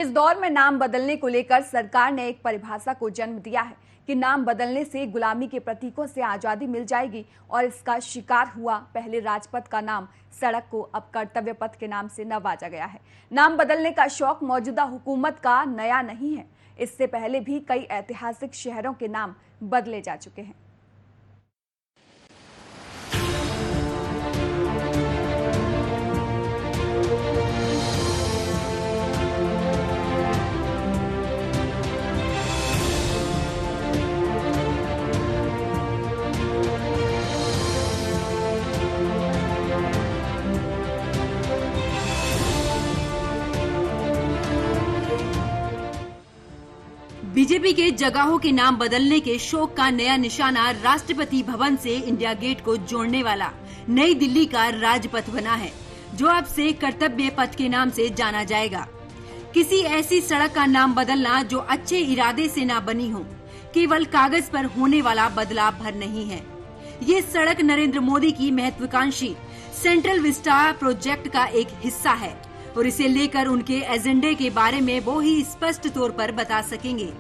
इस दौर में नाम बदलने को लेकर सरकार ने एक परिभाषा को जन्म दिया है कि नाम बदलने से गुलामी के प्रतीकों से आजादी मिल जाएगी और इसका शिकार हुआ पहले राजपथ का नाम सड़क को अब कर्तव्य पथ के नाम से नवाजा गया है। नाम बदलने का शौक मौजूदा हुकूमत का नया नहीं है। इससे पहले भी कई ऐतिहासिक शहरों के नाम बदले जा चुके हैं। बीजेपी के जगहों के नाम बदलने के शौक का नया निशाना राष्ट्रपति भवन से इंडिया गेट को जोड़ने वाला नई दिल्ली का राजपथ बना है, जो अब से कर्तव्य पथ के नाम से जाना जाएगा। किसी ऐसी सड़क का नाम बदलना जो अच्छे इरादे से ना बनी हो, केवल कागज पर होने वाला बदलाव भर नहीं है। ये सड़क नरेंद्र मोदी की महत्वाकांक्षी सेंट्रल विस्टा प्रोजेक्ट का एक हिस्सा है और इसे लेकर उनके एजेंडे के बारे में वो ही स्पष्ट तौर पर बता सकेंगे।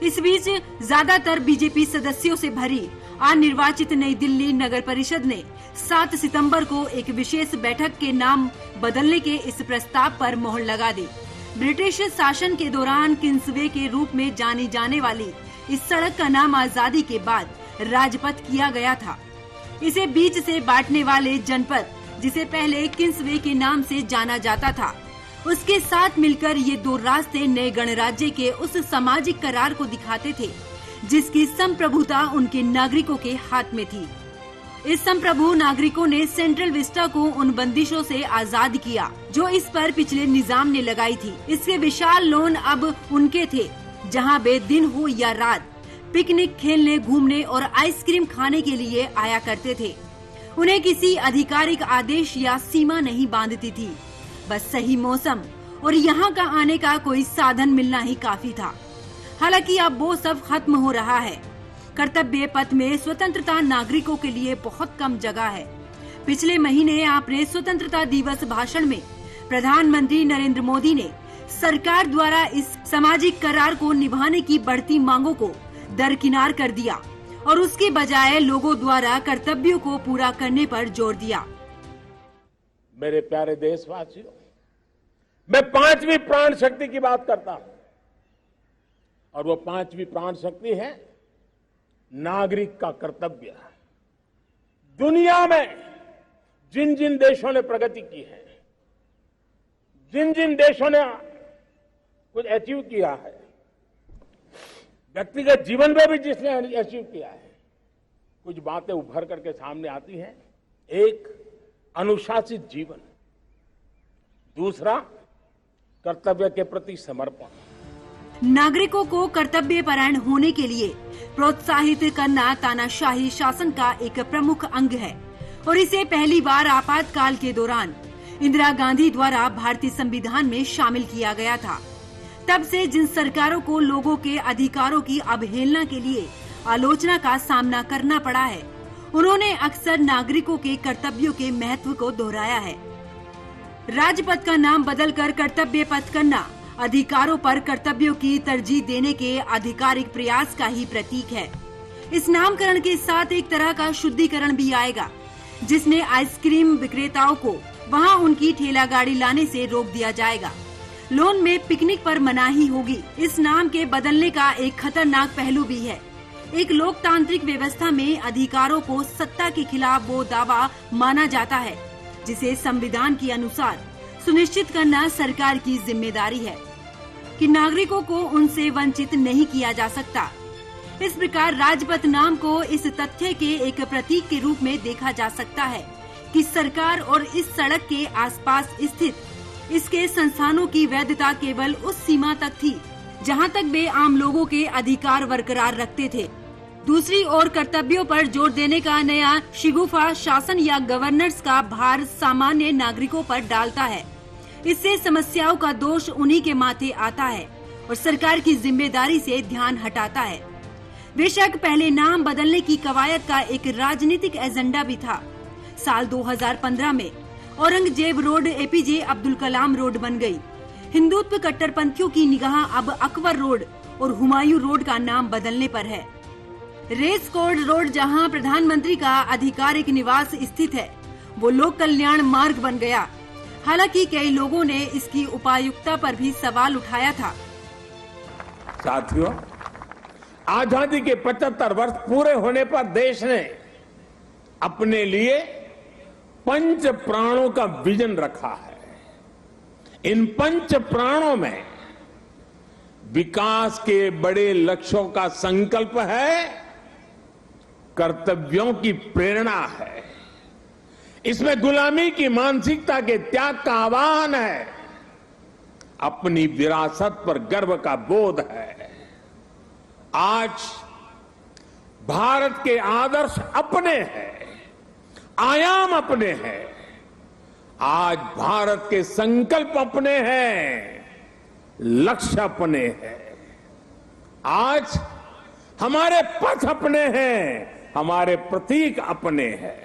इस बीच ज्यादातर बीजेपी सदस्यों से भरी अनिर्वाचित नई दिल्ली नगर परिषद ने 7 सितंबर को एक विशेष बैठक के नाम बदलने के इस प्रस्ताव पर मोहर लगा दी। ब्रिटिश शासन के दौरान किंग्सवे के रूप में जानी जाने वाली इस सड़क का नाम आजादी के बाद राजपथ किया गया था। इसे बीच से बांटने वाले जनपद, जिसे पहले किंग्सवे के नाम से जाना जाता था, उसके साथ मिलकर ये दो रास्ते नए गणराज्य के उस सामाजिक करार को दिखाते थे जिसकी संप्रभुता उनके नागरिकों के हाथ में थी। इस संप्रभु नागरिकों ने सेंट्रल विस्टा को उन बंदिशों से आजाद किया जो इस पर पिछले निजाम ने लगाई थी। इसके विशाल लॉन अब उनके थे, जहाँ वे दिन हो या रात पिकनिक खेलने, घूमने और आइसक्रीम खाने के लिए आया करते थे। उन्हें किसी आधिकारिक आदेश या सीमा नहीं बांधती थी, बस सही मौसम और यहाँ का आने का कोई साधन मिलना ही काफी था। हालांकि अब वो सब खत्म हो रहा है। कर्तव्य पथ में स्वतंत्रता नागरिकों के लिए बहुत कम जगह है। पिछले महीने आपने स्वतंत्रता दिवस भाषण में प्रधानमंत्री नरेंद्र मोदी ने सरकार द्वारा इस सामाजिक करार को निभाने की बढ़ती मांगों को दरकिनार कर दिया और उसके बजाय लोगों द्वारा कर्तव्यों को पूरा करने पर जोर दिया। मेरे प्यारे देशवासियों, मैं 5वीं प्राण शक्ति की बात करता हूं और वो 5वीं प्राण शक्ति है नागरिक का कर्तव्य। दुनिया में जिन जिन देशों ने प्रगति की है, जिन जिन देशों ने कुछ अचीव किया है, व्यक्तिगत जीवन में भी जिसने अचीव किया है, कुछ बातें उभर करके सामने आती हैं। एक, अनुशासित जीवन, दूसरा कर्तव्य के प्रति समर्पण। नागरिकों को कर्तव्य परायण होने के लिए प्रोत्साहित करना तानाशाही शासन का एक प्रमुख अंग है और इसे पहली बार आपातकाल के दौरान इंदिरा गांधी द्वारा भारतीय संविधान में शामिल किया गया था। तब से जिन सरकारों को लोगों के अधिकारों की अवहेलना के लिए आलोचना का सामना करना पड़ा है, उन्होंने अक्सर नागरिकों के कर्तव्यों के महत्व को दोहराया है। राजपथ का नाम बदलकर कर्तव्य पथ करना अधिकारों पर कर्तव्यों की तरजीह देने के आधिकारिक प्रयास का ही प्रतीक है। इस नामकरण के साथ एक तरह का शुद्धिकरण भी आएगा, जिसमें आइसक्रीम विक्रेताओं को वहां उनकी ठेला गाड़ी लाने से रोक दिया जाएगा। लोन में पिकनिक पर मनाही होगी। इस नाम के बदलने का एक खतरनाक पहलू भी है। एक लोकतांत्रिक व्यवस्था में अधिकारों को सत्ता के खिलाफ वो दावा माना जाता है जिसे संविधान के अनुसार सुनिश्चित करना सरकार की जिम्मेदारी है कि नागरिकों को उनसे वंचित नहीं किया जा सकता। इस प्रकार राजपथ नाम को इस तथ्य के एक प्रतीक के रूप में देखा जा सकता है कि सरकार और इस सड़क के आसपास स्थित इसके संस्थानों की वैधता केवल उस सीमा तक थी जहां तक वे आम लोगों के अधिकार बरकरार रखते थे। दूसरी ओर कर्तव्यों पर जोर देने का नया शिगुफा शासन या गवर्नेंस का भार सामान्य नागरिकों पर डालता है। इससे समस्याओं का दोष उन्हीं के माथे आता है और सरकार की जिम्मेदारी से ध्यान हटाता है। बेशक पहले नाम बदलने की कवायद का एक राजनीतिक एजेंडा भी था। साल 2015 में Aurangzeb road APJ Abdul Kalam road बन गई। हिंदुत्व कट्टरपंथियों की निगाह अब अकबर रोड और हुमायूं रोड का नाम बदलने पर है। रेस कोर्स रोड, जहां प्रधानमंत्री का आधिकारिक निवास स्थित है, वो लोक कल्याण मार्ग बन गया। हालांकि कई लोगों ने इसकी उपायुक्तता पर भी सवाल उठाया था। साथियों, आजादी के 75 वर्ष पूरे होने पर देश ने अपने लिए 5 प्राणों का विजन रखा है। इन 5 प्राणों में विकास के बड़े लक्ष्यों का संकल्प है, कर्तव्यों की प्रेरणा है, इसमें गुलामी की मानसिकता के त्याग का आह्वान है, अपनी विरासत पर गर्व का बोध है। आज भारत के आदर्श अपने हैं, आयाम अपने हैं। आज भारत के संकल्प अपने हैं, लक्ष्य अपने हैं। आज हमारे पथ अपने हैं, हमारे प्रतीक अपने हैं।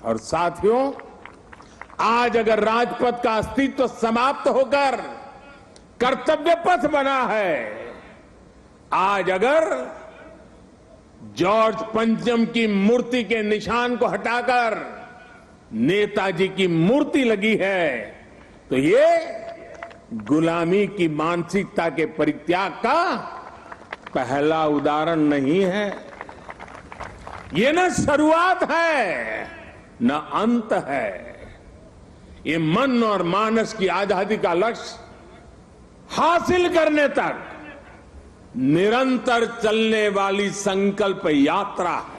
और साथियों, आज अगर राजपथ का अस्तित्व समाप्त होकर कर्तव्य पथ बना है, आज अगर जॉर्ज पंचम की मूर्ति के निशान को हटाकर नेताजी की मूर्ति लगी है, तो ये गुलामी की मानसिकता के परित्याग का पहला उदाहरण नहीं है। ये न शुरुआत है न अंत है। ये मन और मानस की आजादी का लक्ष्य हासिल करने तक निरंतर चलने वाली संकल्प यात्रा है।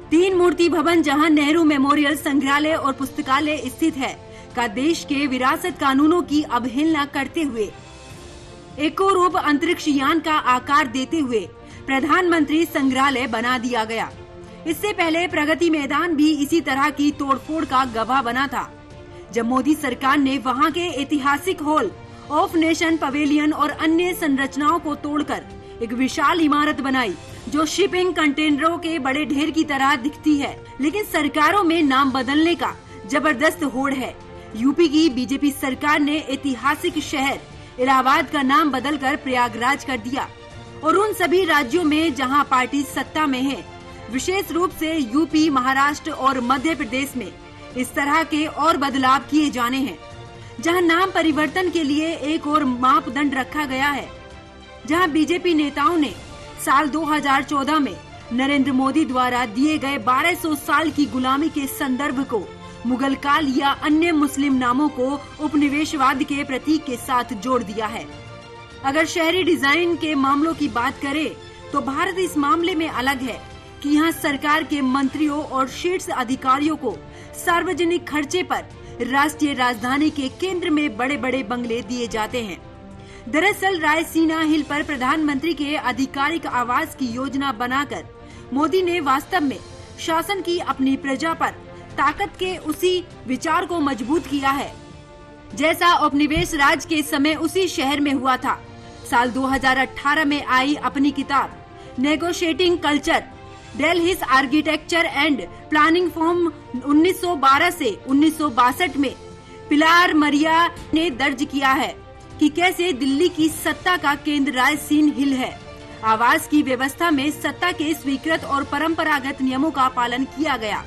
3 मूर्ति भवन, जहां नेहरू मेमोरियल संग्रहालय और पुस्तकालय स्थित है, का देश के विरासत कानूनों की अवहेलना करते हुए एको रूप अंतरिक्ष यान का आकार देते हुए प्रधानमंत्री संग्रहालय बना दिया गया। इससे पहले प्रगति मैदान भी इसी तरह की तोड़फोड़ का गवाह बना था, जब मोदी सरकार ने वहां के ऐतिहासिक हॉल ऑफ नेशन पवेलियन और अन्य संरचनाओं को तोड़कर एक विशाल इमारत बनाई, जो शिपिंग कंटेनरों के बड़े ढेर की तरह दिखती है। लेकिन सरकारों में नाम बदलने का जबरदस्त होड़ है। यूपी की बीजेपी सरकार ने ऐतिहासिक शहर इलाहाबाद का नाम बदलकर प्रयागराज कर दिया, और उन सभी राज्यों में जहां पार्टी सत्ता में है, विशेष रूप से यूपी, महाराष्ट्र और मध्य प्रदेश में इस तरह के और बदलाव किए जाने हैं, जहां नाम परिवर्तन के लिए एक और मापदंड रखा गया है। जहां बीजेपी नेताओं ने साल 2014 में नरेंद्र मोदी द्वारा दिए गए 1200 साल की गुलामी के संदर्भ को मुगल काल या अन्य मुस्लिम नामों को उपनिवेशवाद के प्रतीक के साथ जोड़ दिया है। अगर शहरी डिजाइन के मामलों की बात करें तो भारत इस मामले में अलग है कि यहाँ सरकार के मंत्रियों और शीर्ष अधिकारियों को सार्वजनिक खर्चे पर राष्ट्रीय राजधानी के केंद्र में बड़े बड़े बंगले दिए जाते हैं। दरअसल रायसीना हिल पर प्रधानमंत्री के आधिकारिक आवास की योजना बनाकर मोदी ने वास्तव में शासन की अपनी प्रजा पर ताकत के उसी विचार को मजबूत किया है, जैसा उपनिवेश राज के समय उसी शहर में हुआ था। साल 2018 में आई अपनी किताब negotiating culture, Delhi's architecture and planning form 1912 से 1962 में पिलार मरिया ने दर्ज किया है कि कैसे दिल्ली की सत्ता का केंद्र रायसीन हिल है। आवास की व्यवस्था में सत्ता के स्वीकृत और परंपरागत नियमों का पालन किया गया।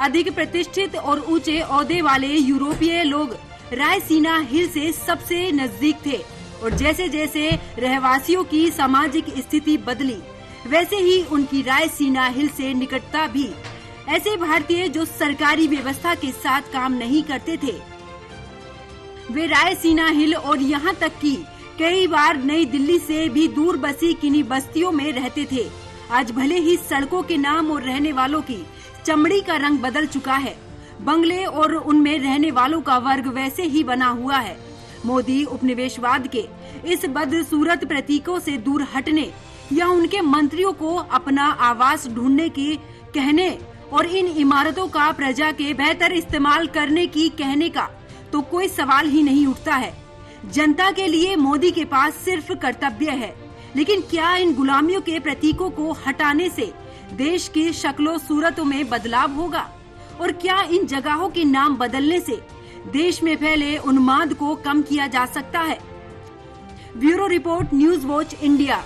अधिक प्रतिष्ठित और ऊंचे ओहदे वाले यूरोपीय लोग रायसीना हिल से सबसे नजदीक थे, और जैसे जैसे रहवासियों की सामाजिक स्थिति बदली, वैसे ही उनकी रायसीना हिल से निकटता भी। ऐसे भारतीय जो सरकारी व्यवस्था के साथ काम नहीं करते थे, वे रायसीना हिल और यहाँ तक कि कई बार नई दिल्ली से भी दूर बसी किन्हीं बस्तियों में रहते थे। आज भले ही सड़कों के नाम और रहने वालों की चमड़ी का रंग बदल चुका है, बंगले और उनमें रहने वालों का वर्ग वैसे ही बना हुआ है। मोदी उपनिवेशवाद के इस बदसूरत प्रतीकों से दूर हटने या उनके मंत्रियों को अपना आवास ढूंढने के कहने और इन इमारतों का प्रजा के बेहतर इस्तेमाल करने की कहने का तो कोई सवाल ही नहीं उठता है। जनता के लिए मोदी के पास सिर्फ कर्तव्य है, लेकिन क्या इन गुलामियों के प्रतीकों को हटाने से देश की शक्लों सूरतों में बदलाव होगा? और क्या इन जगहों के नाम बदलने से देश में फैले उन्माद को कम किया जा सकता है। Bureau report, news watch India.